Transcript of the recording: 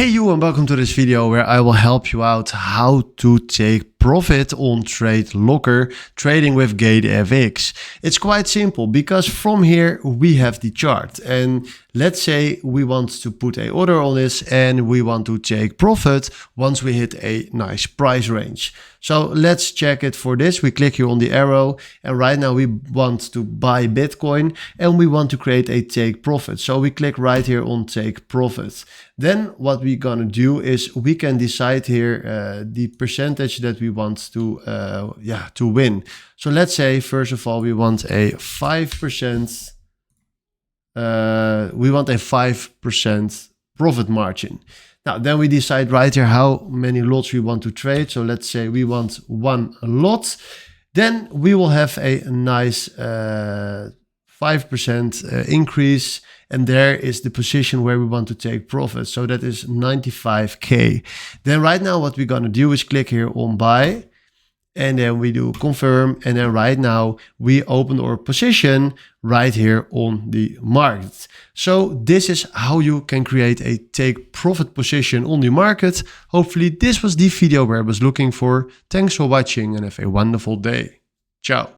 Hey you, and welcome to this video where I will help you out how to take profit on TradeLocker trading with GateFX. It's quite simple because from here we have the chart, and let's say we want to put an order on this and we want to take profit once we hit a nice price range. So let's check it. For this we click here on the arrow, and right now we want to buy Bitcoin and we want to create a take profit. So we click right here on take profit. Then what we're gonna do is we can decide here the percentage that we want to win. So let's say first of all we want a 5%. We want a 5% profit margin. Now then we decide right here how many lots we want to trade. So let's say we want 1 lot. Then we will have a nice 5% increase, and there is the position where we want to take profit. So that is 95k. Then right now what we're gonna do is click here on buy, and then we do confirm, and then right now we open our position right here on the market. So this is how you can create a take profit position on the market. Hopefully this was the video where I was looking for. Thanks for watching and have a wonderful day. Ciao.